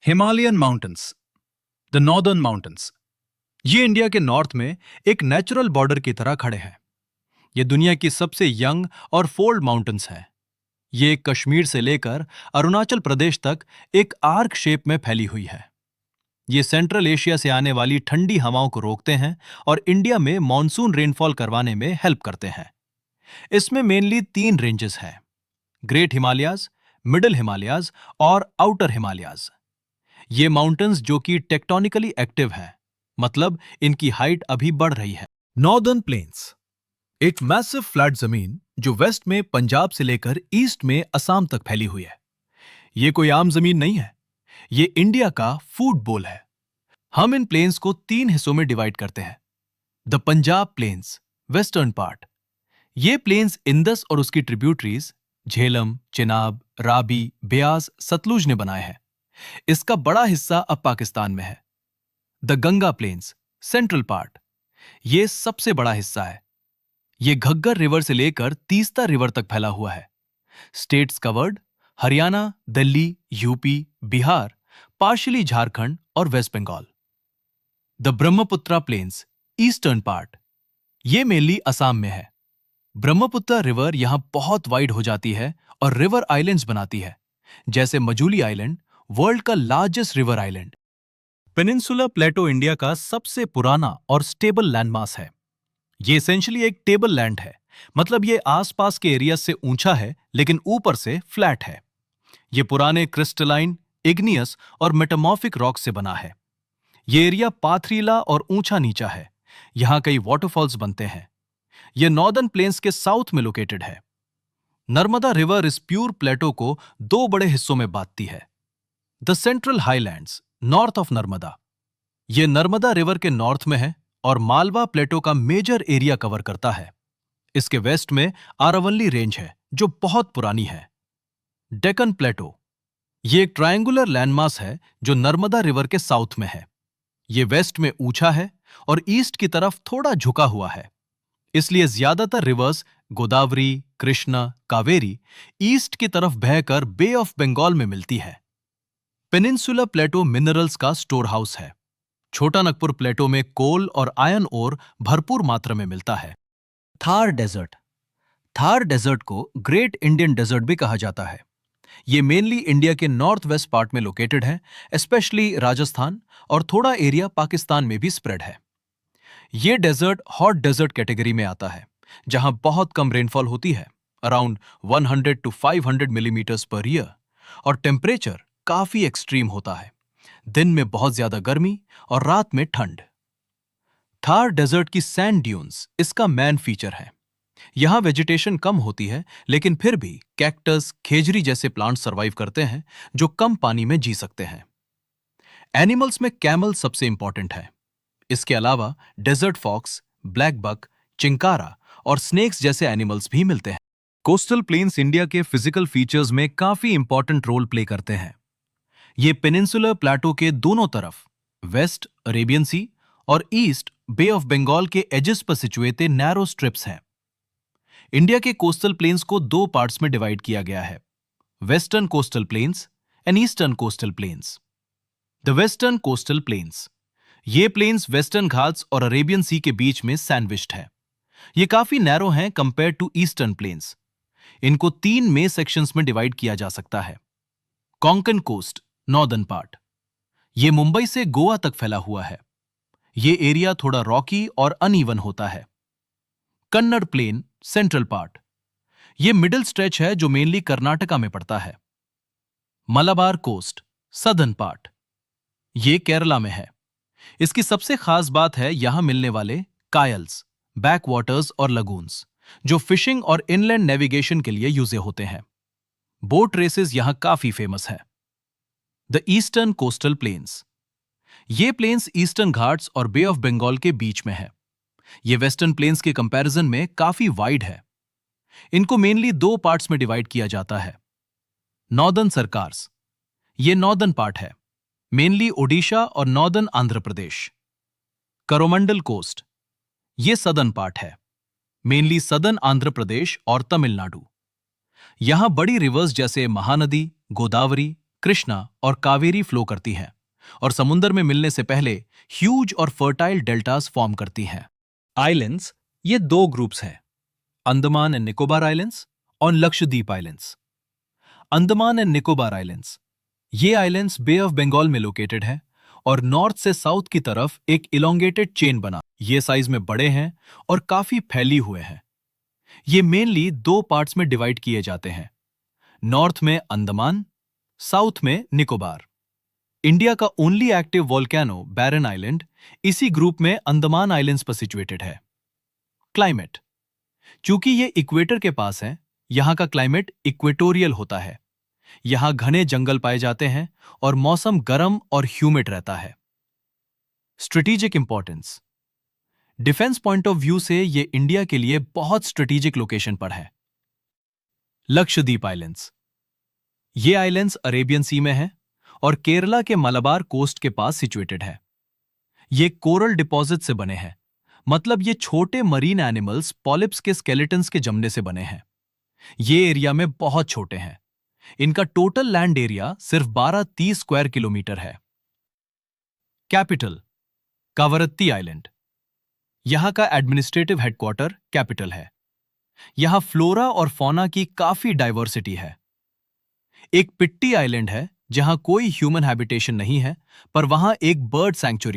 Himalayan mountains, the northern mountains, ये India के north में एक नेचुरल बॉर्डर की तरह खड़े हैं। ये दुनिया की सबसे यंग और फोल्ड माउंटेन्स हैं। ये कश्मीर से लेकर अरुणाचल प्रदेश तक एक आर्क शेप में फैली हुई है। ये सेंट्रल एशिया से आने वाली ठंडी हवाओं को रोकते हैं और इंडिया में मॉनसून रेनफॉल करवाने में हेल्प करते हैं। इसमें मेनली 3 रेंजेस हैं: ग्रेट हिमालयाज, मिडिल हिमालयाज और आउटर हिमालयाज। ये माउंटेन्स जो कि टेक्टोनिकली एक्टिव हैं, मतलब इनकी हाइट अभी बढ़ रही है। नॉर्दर्न प्लेन्स, एक मैसिव फ्लैट जमीन जो वेस्ट में पंजाब से लेकर ईस्ट में असम तक फैली हुई है। ये कोई आम जमीन नहीं है, ये इंडिया का फूड बोल है। हम इन प्लेन्स को 3 हिस्सों में डिवाइड करते हैं। The Punjab plains, western part. ये प्लेन्स इंदस और उसकी ट्रिब्यूटरीज झेलम, चिनाब, राबी, ब्यास, सतलुज ने बनाए हैं। इसका बड़ा हिस्सा अब पाकिस्तान में है। The Ganga plains, central part. ये सबसे बड़ा हिस्सा है। ये घग्गर रिवर से लेकर तीस्ता रिवर तक फैला हुआ है। States covered: Haryana, Delhi, UP, Bihar, partially Jharkhand और west Bengal. The Brahmaputra plains, eastern part. ये मेनली असम में है। ब्रह्मपुत्र रिवर यहां बहुत वाइड हो जाती है और रिवर आइलैंड्स बनाती है, जैसे मजूली आइलैंड, वर्ल्ड का लार्जेस्ट रिवर आइलैंड। पेनिनसुला प्लेटो इंडिया का सबसे पुराना और स्टेबल लैंडमास है। ये एसेंशियली एक टेबल लैंड है, मतलब ये आसपास के एरिया से ऊंचा है लेकिन ऊपर से फ्लैट है। ये पुराने क्रिस्टलाइन, इग्नियस और मेटामॉर्फिक रॉक से बना है। ये एरिया पाथरीला और ऊंचा नीचा है। यहां कई वाटरफॉल्स बनते हैं। यह नॉर्दर्न प्लेन्स के साउथ में लोकेटेड है। नर्मदा रिवर इस प्यूर प्लेटो को 2 बड़े हिस्सों में बांटती है। The central highlands, north of Narmada. यह नर्मदा रिवर के नॉर्थ में है और मालवा प्लेटो का मेजर एरिया कवर करता है। इसके वेस्ट में आरावली रेंज है जो बहुत पुरानी है। डेक्कन प्लेटो, यह एक ट्रायंगुलर लैंडमास है जो नर्मदा रिवर के साउथ में है। यह वेस्ट में ऊंचा है और ईस्ट की तरफ थोड़ा झुका हुआ है। इसलिए ज्यादातर रिवर्स गोदावरी, कृष्णा, कावेरी ईस्ट की तरफ बहकर बे ऑफ बंगाल में मिलती है। पेनिनसुला प्लेटो मिनरल्स का स्टोर हाउस है। छोटा नागपुर प्लेटो में कोल और आयरन ओर भरपूर मात्रा में मिलता है। थार डेजर्ट, थार डेजर्ट को ग्रेट इंडियन डेजर्ट भी कहा जाता है। ये मेनली इंडिया के नॉर्थ वेस्ट पार्ट में लोकेटेड है, स्पेशली राजस्थान, और थोड़ा एरिया पाकिस्तान में भी स्प्रेड है। ये डेजर्ट हॉट डेजर्ट कैटेगरी में आता है, जहां बहुत कम रेनफॉल होती है, around 100 to 500 millimetres per year, और टेम्परेचर काफी एक्सट्रीम होता है। दिन में बहुत ज्यादा गर्मी और रात में ठंड। थार डेजर्ट की सैंड ड्यून्स इसका मेन फीचर है। यहां वेजिटेशन कम होती है, लेकिन फिर भी कैक्टस, खेजरी जैसे प्लांट सर्वाइव करते हैं जो कम पानी में जी सकते हैं। एनिमल्स में कैमल सबसे इंपॉर्टेंट है। इसके अलावा desert fox, black buck, chinkara और स्नेक्स जैसे एनिमल्स भी मिलते हैं। कोस्टल प्लेन्स इंडिया के फिजिकल फीचर्स में काफी इंपॉर्टेंट रोल प्ले करते हैं। ये पेनिनसुलर प्लेटो के दोनों तरफ, वेस्ट अरेबियन सी और ईस्ट बे ऑफ बंगाल के एजेस पर सिचुएटेड नैरो स्ट्रिप्स हैं। इंडिया के कोस्टल प्लेन्स को 2 पार्ट्स में डिवाइड किया गया है: western coastal plains and eastern coastal planes. The western coastal planes, ये प्लेन्स वेस्टर्न घाट्स और अरेबियन सी के बीच में सैंडविच्ड है। ये काफी नैरो हैं कंपेयर टू ईस्टर्न प्लेन्स। इनको 3 मेन सेक्शंस में डिवाइड किया जा सकता है। कोंकण कोस्ट, नॉर्दर्न पार्ट, ये मुंबई से गोवा तक फैला हुआ है। ये एरिया थोड़ा रॉकी और अनइवन होता है। कन्नड़ प्लेन, सेंट्रल पार्ट, ये मिडिल स्ट्रेच है जो मेनली कर्नाटका में पड़ता है। मलाबार कोस्ट, सदर्न पार्ट, ये केरला में है। इसकी सबसे खास बात है यहां मिलने वाले कायल्स, बैक वाटर्स और लगून्स, जो फिशिंग और इनलैंड नेविगेशन के लिए यूज होते हैं। बोट रेसेस यहां काफी फेमस है। द ईस्टर्न कोस्टल प्लेन्स, ये प्लेन्स ईस्टर्न घाट्स और बे ऑफ बंगाल के बीच में है। ये वेस्टर्न प्लेन्स के कंपैरिजन में काफी वाइड है। इनको मेनली 2 पार्ट्स में डिवाइड किया जाता है। नॉर्दर्न सरकार्स, ये नॉर्दर्न पार्ट है, मेनली ओडिशा और नॉर्दर्न आंध्र प्रदेश। करोमंडल कोस्ट, ये सदर्न पार्ट है, मेनली सदर्न आंध्र प्रदेश और तमिलनाडु। यहां बड़ी रिवर्स जैसे महानदी, गोदावरी, कृष्णा और कावेरी फ्लो करती हैं और समुद्र में मिलने से पहले ह्यूज और फर्टाइल डेल्टास फॉर्म करती हैं। आइलैंड्स ये दो ग्रुप्स हैं, अंडमान एंड निकोबार आइलैंड्स और Lakshadweep islands. Andaman and Nicobar islands, ये आइलैंड्स बे ऑफ बंगाल में लोकेटेड है और नॉर्थ से साउथ की तरफ एक इलोंगेटेड चेन बना। ये साइज में बड़े हैं और काफी फैली हुए हैं। ये मेनली दो पार्ट्स में डिवाइड किए जाते हैं, नॉर्थ में अंडमान, साउथ में निकोबार। इंडिया का ओनली एक्टिव वोल्केनो बैरन आइलैंड इसी ग्रुप में अंडमान आइलैंड्स पर सिचुएटेड है। क्लाइमेट, चूंकि ये इक्वेटर के पास है, यहां का क्लाइमेट इक्वेटोरियल होता है। यहां घने जंगल पाए जाते हैं और मौसम गर्म और ह्यूमिड रहता है। Strategic importance, defence point of view से ये इंडिया के लिए बहुत स्ट्रेटेजिक लोकेशन पर है। लक्षद्वीप आइलैंड्स, ये आइलैंड्स अरेबियन सी में है और केरला के मलाबार कोस्ट के पास सिचुएटेड है। ये कोरल डिपॉजिट से बने हैं, मतलब ये छोटे मरीन एनिमल्स पॉलिप्स के स्केलेटन्स के जमने से बने हैं। ये एरिया में बहुत छोटे हैं। इनका टोटल लैंड एरिया सिर्फ 12-30 स्क्वायर किलोमीटर है। कैपिटल, कावरत्ती आइलैंड, यहां का एडमिनिस्ट्रेटिव हेडक्वार्टर कैपिटल है। यहां फ्लोरा और फौना की काफी डाइवर्सिटी है। एक पिट्टी आइलैंड है जहां कोई ह्यूमन हैबिटेशन नहीं है, पर वहां एक बर्ड सैंक्चुरी